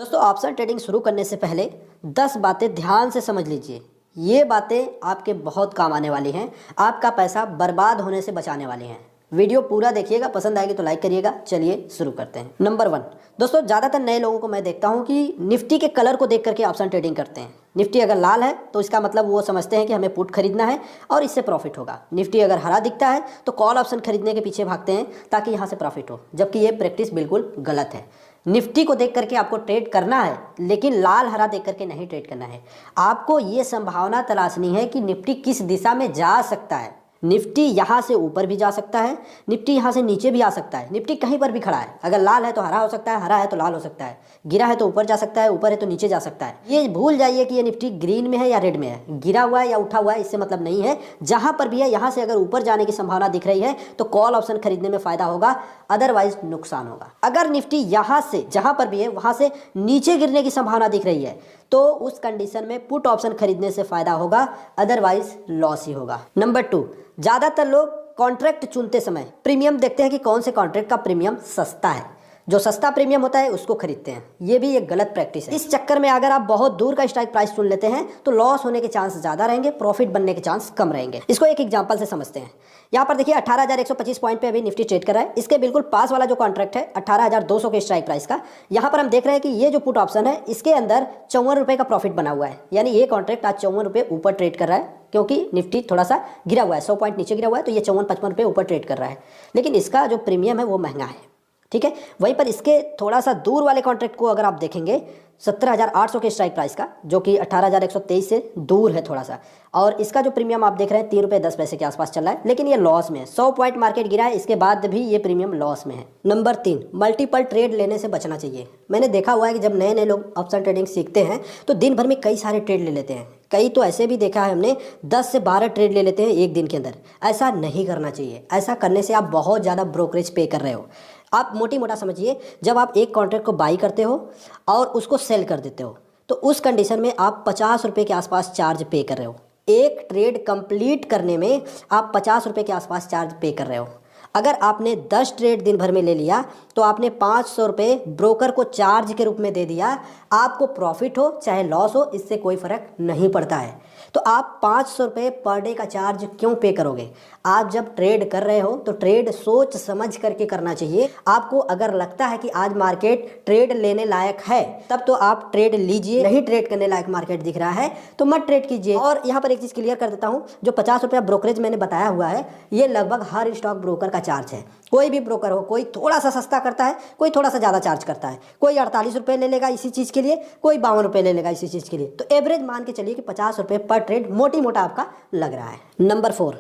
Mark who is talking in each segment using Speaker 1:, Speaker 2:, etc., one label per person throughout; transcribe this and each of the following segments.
Speaker 1: दोस्तों, option trading शुरू करने से पहले 10 बातें ध्यान से समझ लीजिए। ये बातें आपके बहुत काम आने वाली हैं, आपका पैसा बर्बाद होने से बचाने वाली हैं। वीडियो पूरा देखिएगा, पसंद आएगी तो लाइक करिएगा। चलिए शुरू करते हैं। नंबर 1, दोस्तों ज़्यादातर नए लोगों को मैं देखता हूँ कि निफ्टी के कलर को देख करके ऑप्शन ट्रेडिंग करते हैं। निफ्टी अगर लाल है तो इसका मतलब वो समझते हैं कि हमें पुट खरीदना है और इससे प्रॉफिट होगा। निफ्टी अगर हरा दिखता है तो कॉल ऑप्शन खरीदने के पीछे भागते हैं ताकि यहाँ से प्रॉफिट हो, जबकि ये प्रैक्टिस बिल्कुल गलत है। निफ्टी को देख करके आपको ट्रेड करना है, लेकिन लाल हरा देख करके नहीं ट्रेड करना है। आपको ये संभावना तलाशनी है कि निफ्टी किस दिशा में जा सकता है। निफ्टी यहाँ से ऊपर भी जा सकता है, निफ्टी यहाँ से नीचे भी आ सकता है, निफ्टी कहीं पर भी खड़ा है। अगर लाल है तो हरा हो सकता है, हरा है तो लाल हो सकता है, गिरा है तो ऊपर जा सकता है, ऊपर है तो नीचे जा सकता है। ये भूल जाइए कि ये निफ्टी ग्रीन में है या रेड में है, गिरा हुआ है या उठा हुआ है, इससे मतलब नहीं है। जहाँ पर भी है, यहाँ से अगर ऊपर जाने की संभावना दिख रही है तो कॉल ऑप्शन खरीदने में फायदा होगा, अदरवाइज नुकसान होगा। अगर निफ्टी यहाँ से जहाँ पर भी है वहाँ से नीचे गिरने की संभावना दिख रही है तो उस कंडीशन में पुट ऑप्शन खरीदने से फायदा होगा, अदरवाइज लॉस ही होगा। नंबर 2, ज़्यादातर लोग कॉन्ट्रैक्ट चुनते समय प्रीमियम देखते हैं कि कौन से कॉन्ट्रैक्ट का प्रीमियम सस्ता है। जो सस्ता प्रीमियम होता है उसको खरीदते हैं। ये भी एक गलत प्रैक्टिस है। इस चक्कर में अगर आप बहुत दूर का स्ट्राइक प्राइस चुन लेते हैं तो लॉस होने के चांस ज़्यादा रहेंगे, प्रॉफिट बनने के चांस कम रहेंगे। इसको एक एग्जांपल से समझते हैं। यहाँ पर देखिए 18,125 पॉइंट पे अभी निफ्टी ट्रेड कर रहा है। इसके बिल्कुल पास वाला जो कॉन्ट्रैक्ट है 18,200 के स्ट्राइक प्राइस का, यहाँ पर हम देख रहे हैं कि ये जो पुट ऑप्शन है इसके अंदर 54 रुपये का प्रॉफिट बना हुआ है। यानी ये कॉन्ट्रैक्ट आज 54 रुपये ऊपर ट्रेड कर रहा है, क्योंकि निफ्टी थोड़ा सा गिरा हुआ है, 100 पॉइंट नीचे गिरा हुआ है, तो ये 54-55 रुपये ऊपर ट्रेड कर रहा है। लेकिन इसका जो प्रीमियम है वो महंगा है, ठीक है। वहीं पर इसके थोड़ा सा दूर वाले कॉन्ट्रैक्ट को अगर आप देखेंगे 17,800 के स्ट्राइक प्राइस का, जो कि 18,123 से दूर है थोड़ा सा, और इसका जो प्रीमियम आप देख रहे हैं 3 रुपये 10 पैसे के आसपास चल रहा है, लेकिन ये लॉस में है। 100 पॉइंट मार्केट गिरा है, इसके बाद भी ये प्रीमियम लॉस में है। नंबर 3, मल्टीपल ट्रेड लेने से बचना चाहिए। मैंने देखा हुआ है कि जब नए नए लोग ऑप्शन ट्रेडिंग सीखते हैं तो दिन भर में कई सारे ट्रेड ले लेते हैं। कई तो ऐसे भी देखा है हमने 10 से 12 ट्रेड ले लेते हैं एक दिन के अंदर। ऐसा नहीं करना चाहिए। ऐसा करने से आप बहुत ज़्यादा ब्रोकरेज पे कर रहे हो। आप मोटा समझिए, जब आप एक कॉन्ट्रैक्ट को बाई करते हो और उसको सेल कर देते हो तो उस कंडीशन में आप 50 रुपये के आसपास चार्ज पे कर रहे हो। एक ट्रेड कंप्लीट करने में आप 50 रुपये के आसपास चार्ज पे कर रहे हो। अगर आपने 10 ट्रेड दिन भर में ले लिया तो आपने 500 रुपये ब्रोकर को चार्ज के रूप में दे दिया। आपको प्रॉफिट हो चाहे लॉस हो, इससे कोई फ़र्क नहीं पड़ता है। तो आप 500 रुपये पर डे का चार्ज क्यों पे करोगे? आप जब ट्रेड कर रहे हो तो ट्रेड सोच समझ करके करना चाहिए। आपको अगर लगता है कि आज मार्केट ट्रेड लेने लायक है तब तो आप ट्रेड लीजिए। नहीं ट्रेड करने लायक मार्केट दिख रहा है तो मत ट्रेड कीजिए। और यहाँ पर एक चीज़ क्लियर कर देता हूँ, जो 50 रुपया ब्रोकरेज मैंने बताया हुआ है ये लगभग हर स्टॉक ब्रोकर का चार्ज है। कोई भी ब्रोकर हो, कोई थोड़ा सा सस्ता करता है, कोई थोड़ा सा ज़्यादा चार्ज करता है। कोई 48 रुपये ले लेगा इसी चीज़ के लिए, कोई 52 रुपये ले लेगा इसी चीज़ के लिए। तो एवरेज मान के चलिए कि 50 रुपये पर ट्रेड मोटा आपका लग रहा है। नंबर 4,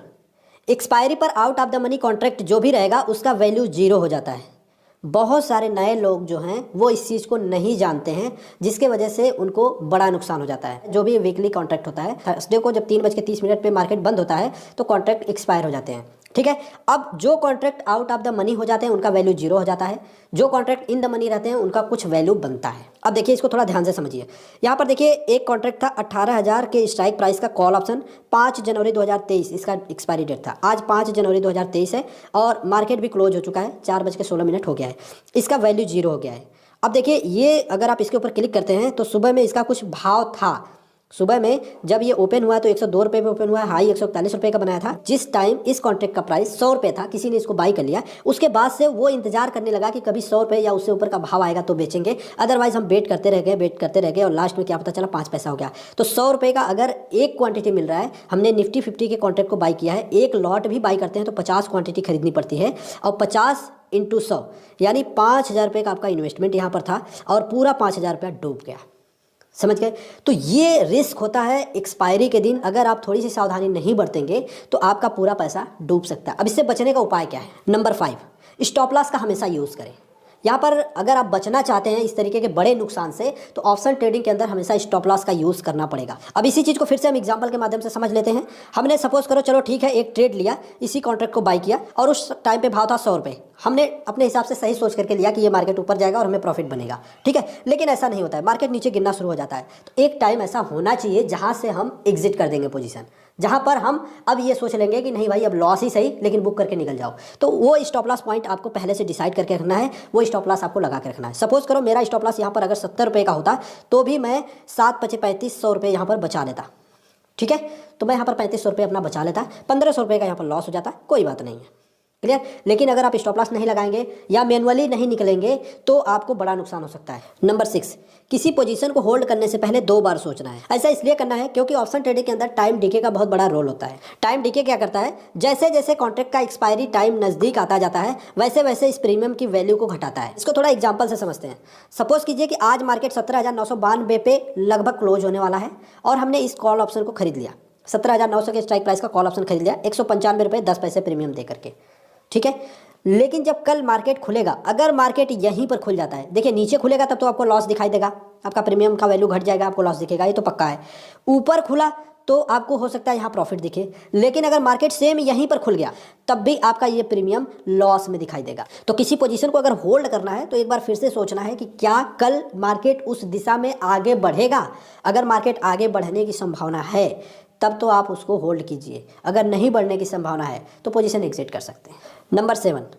Speaker 1: एक्सपायरी पर out of the money contract जो भी रहेगा उसका वैल्यू 0 हो जाता है। बहुत सारे नए लोग जो हैं वो इस चीज़ को नहीं जानते हैं, जिसके वजह से उनको बड़ा नुकसान हो जाता है। जो भी वीकली कॉन्ट्रैक्ट होता है, थर्सडे को जब 3:30 पे मार्केट बंद होता है तो कॉन्ट्रैक्ट एक्सपायर हो जाते हैं, ठीक है। अब जो contract out of the money हो जाते हैं उनका वैल्यू 0 हो जाता है। जो कॉन्ट्रैक्ट इन द मनी रहते हैं उनका कुछ वैल्यू बनता है। अब देखिए, इसको थोड़ा ध्यान से समझिए। यहाँ पर देखिए एक कॉन्ट्रैक्ट था 18,000 के स्ट्राइक प्राइस का, कॉल ऑप्शन 5 जनवरी 2023 इसका एक्सपायरी डेट था। आज 5 जनवरी 2023 है और मार्केट भी क्लोज हो चुका है, 4:16 हो गया है। इसका वैल्यू 0 हो गया है। अब देखिए, ये अगर आप इसके ऊपर क्लिक करते हैं तो सुबह में इसका कुछ भाव था। सुबह में जब ये ओपन हुआ तो 102 रुपये पे ओपन हुआ है, हाई 141 रुपये का बनाया था। जिस टाइम इस कॉन्ट्रैक्ट का प्राइस 100 रुपये था, किसी ने इसको बाई कर लिया। उसके बाद से वो इंतजार करने लगा कि कभी 100 रुपये या उससे ऊपर का भाव आएगा तो बेचेंगे, अदरवाइज हम वेट करते रह गए और लास्ट में क्या पता चला 5 पैसा हो गया। तो 100 रुपये का अगर एक क्वांटिटी मिल रहा है, हमने निफ्टी 50 के कॉन्ट्रैक्ट को बाई किया है, एक लॉट भी बाई करते हैं तो 50 क्वान्टिटी खरीदनी पड़ती है, और 50 × 100 यानी 5,000 रुपये का आपका इन्वेस्टमेंट यहाँ पर था और पूरा 5,000 रुपया डूब गया। समझ गए? तो ये रिस्क होता है एक्सपायरी के दिन। अगर आप थोड़ी सी सावधानी नहीं बरतेंगे तो आपका पूरा पैसा डूब सकता है। अब इससे बचने का उपाय क्या है? नंबर 5, स्टॉप लॉस का हमेशा यूज़ करें। यहाँ पर अगर आप बचना चाहते हैं इस तरीके के बड़े नुकसान से तो ऑप्शन ट्रेडिंग के अंदर हमेशा स्टॉप लॉस का यूज़ करना पड़ेगा। अब इसी चीज़ को फिर से हम एग्जांपल के माध्यम से समझ लेते हैं। हमने सपोज करो, चलो ठीक है, एक ट्रेड लिया, इसी कॉन्ट्रैक्ट को बाई किया और उस टाइम पे भाव था 100 रुपये। हमने अपने हिसाब से सही सोच करके लिया कि ये मार्केट ऊपर जाएगा और हमें प्रॉफिट बनेगा, ठीक है। लेकिन ऐसा नहीं होता है, मार्केट नीचे गिरना शुरू हो जाता है। तो एक टाइम ऐसा होना चाहिए जहाँ से हम एग्जिट कर देंगे पोजीशन, जहां पर हम अब ये सोच लेंगे कि नहीं भाई अब लॉस ही सही लेकिन बुक करके निकल जाओ। तो वो स्टॉप लॉस पॉइंट आपको पहले से डिसाइड करके रखना है। वो स्टॉप लॉस आपको लगा के रखना है। सपोज करो मेरा स्टॉप लॉस यहाँ पर अगर 70 रुपये का होता तो भी मैं 7×5=3500 रुपये यहाँ पर बचा लेता। ठीक है, तो मैं यहाँ पर 3500 रुपये अपना बचा लेता, 1500 रुपये का यहाँ पर लॉस हो जाता, कोई बात नहीं है। क्लियर। लेकिन अगर आप स्टॉप लॉस नहीं लगाएंगे या मैनुअली नहीं निकलेंगे तो आपको बड़ा नुकसान हो सकता है। नंबर 6, किसी पोजीशन को होल्ड करने से पहले 2 बार सोचना है। ऐसा इसलिए करना है क्योंकि ऑप्शन ट्रेडिंग के अंदर टाइम डीके का बहुत बड़ा रोल होता है। टाइम डीके क्या करता है, जैसे जैसे कॉन्ट्रैक्ट का एक्सपायरी टाइम नज़दीक आता जाता है वैसे वैसे इस प्रीमियम की वैल्यू को घटाता है। इसको थोड़ा एग्जाम्पल से समझते हैं। सपोज कीजिए कि आज मार्केट 17,992 पे लगभग क्लोज होने वाला है और हमने इस कॉल ऑप्शन को खरीद लिया। 17,900 के स्ट्राइक प्राइस का कॉल ऑप्शन खरीद लिया 195 रुपये 10 पैसे प्रीमियम दे करके। ठीक है, लेकिन जब कल मार्केट खुलेगा, अगर मार्केट यहीं पर खुल जाता है, देखिए नीचे खुलेगा तब तो आपको लॉस दिखाई देगा, आपका प्रीमियम का वैल्यू घट जाएगा, आपको लॉस दिखेगा, ये तो पक्का है। ऊपर खुला तो आपको हो सकता है यहाँ प्रॉफिट दिखे, लेकिन अगर मार्केट सेम यहीं पर खुल गया तब भी आपका ये प्रीमियम लॉस में दिखाई देगा। तो किसी पोजीशन को अगर होल्ड करना है तो एक बार फिर से सोचना है कि क्या कल मार्केट उस दिशा में आगे बढ़ेगा। अगर मार्केट आगे बढ़ने की संभावना है तब तो आप उसको होल्ड कीजिए, अगर नहीं बढ़ने की संभावना है तो पोजीशन एग्जिट कर सकते हैं। नंबर 7,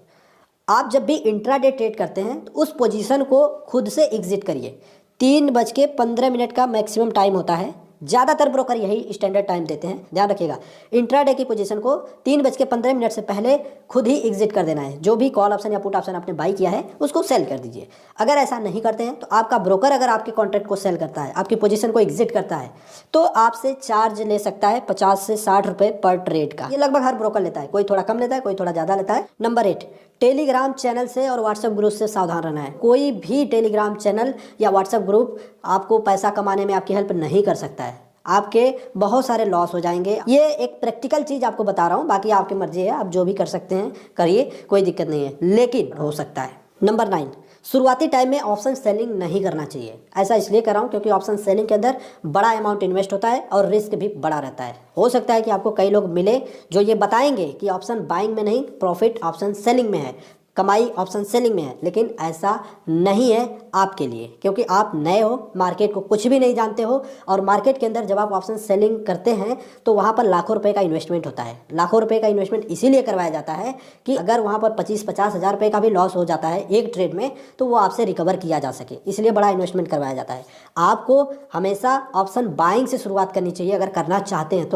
Speaker 1: आप जब भी इंट्राडे ट्रेड करते हैं तो उस पोजीशन को खुद से एग्जिट करिए। 3:15 का मैक्सिमम टाइम होता है, ज़्यादातर ब्रोकर यही स्टैंडर्ड टाइम देते हैं, ध्यान रखिएगा। इंट्राडे की पोजीशन को 3:15 से पहले खुद ही एग्जिट कर देना है। जो भी कॉल ऑप्शन या पुट ऑप्शन आपने बाई किया है उसको सेल कर दीजिए। अगर ऐसा नहीं करते हैं तो आपका ब्रोकर अगर आपके कॉन्ट्रैक्ट को सेल करता है, आपकी पोजीशन को एग्जिट करता है, तो आपसे चार्ज ले सकता है 50 से 60 रुपये पर ट्रेड का। ये लगभग हर ब्रोकर लेता है, कोई थोड़ा कम लेता है, कोई थोड़ा ज़्यादा लेता है। नंबर 8, टेलीग्राम चैनल से और व्हाट्सएप ग्रुप से सावधान रहना है। कोई भी टेलीग्राम चैनल या व्हाट्सएप ग्रुप आपको पैसा कमाने में आपकी हेल्प नहीं कर सकता है, आपके बहुत सारे लॉस हो जाएंगे। ये एक प्रैक्टिकल चीज़ आपको बता रहा हूँ, बाकी आपकी मर्जी है, आप जो भी कर सकते हैं करिए, कोई दिक्कत नहीं है, लेकिन हो सकता है। नंबर 9, शुरुआती टाइम में ऑप्शन सेलिंग नहीं करना चाहिए। ऐसा इसलिए कर रहा हूँ क्योंकि ऑप्शन सेलिंग के अंदर बड़ा अमाउंट इन्वेस्ट होता है और रिस्क भी बड़ा रहता है। हो सकता है कि आपको कई लोग मिले जो ये बताएंगे कि ऑप्शन बाइंग में नहीं, प्रॉफिट ऑप्शन सेलिंग में है, कमाई ऑप्शन सेलिंग में है, लेकिन ऐसा नहीं है आपके लिए, क्योंकि आप नए हो, मार्केट को कुछ भी नहीं जानते हो। और मार्केट के अंदर जब आप ऑप्शन सेलिंग करते हैं तो वहाँ पर लाखों रुपए का इन्वेस्टमेंट होता है। लाखों रुपए का इन्वेस्टमेंट इसीलिए करवाया जाता है कि अगर वहाँ पर 25-50 हज़ार रुपये का भी लॉस हो जाता है एक ट्रेड में तो वो आपसे रिकवर किया जा सके, इसलिए बड़ा इन्वेस्टमेंट करवाया जाता है। आपको हमेशा ऑप्शन बाइंग से शुरुआत करनी चाहिए अगर करना चाहते हैं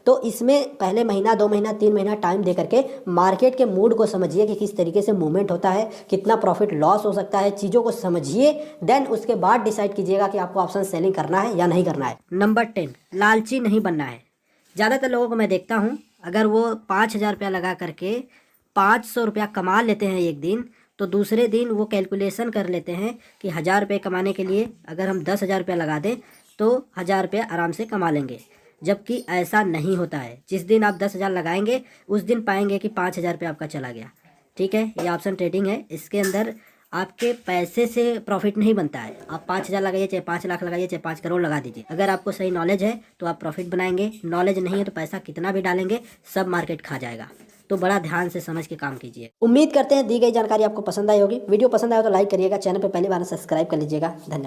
Speaker 1: तो इसमें पहले महीना, 2 महीना, 3 महीना टाइम दे करके मार्केट के मूड को समझिए कि किस तरीके से मूवमेंट होता है, कितना प्रॉफिट लॉस हो सकता है, चीज़ों को समझिए, देन उसके बाद डिसाइड कीजिएगा कि आपको ऑप्शन सेलिंग करना है या नहीं करना है। नंबर 10, लालची नहीं बनना है। ज़्यादातर लोगों को मैं देखता हूँ अगर वो 5,000 रुपया लगा करके 500 रुपया कमा लेते हैं एक दिन, तो दूसरे दिन वो कैलकुलेशन कर लेते हैं कि 1,000 रुपये कमाने के लिए अगर हम 10,000 रुपया लगा दें तो 1,000 रुपया आराम से कमा लेंगे, जबकि ऐसा नहीं होता है। जिस दिन आप 10,000 लगाएंगे उस दिन पाएंगे कि 5,000 रुपया आपका चला गया। ठीक है, ये ऑप्शन ट्रेडिंग है, इसके अंदर आपके पैसे से प्रॉफिट नहीं बनता है। आप 5,000 लगाइए, चाहे 5 लाख लगाइए, चाहे 5 करोड़ लगा दीजिए, अगर आपको सही नॉलेज है तो आप प्रॉफिट बनाएंगे, नॉलेज नहीं है तो पैसा कितना भी डालेंगे सब मार्केट खा जाएगा। तो बड़ा ध्यान से समझ के काम कीजिए। उम्मीद करते हैं दी गई जानकारी आपको पसंद आई होगी। वीडियो पसंद आया तो लाइक करिएगा, चैनल पर पहली बार सब्सक्राइब कर लीजिएगा। धन्यवाद।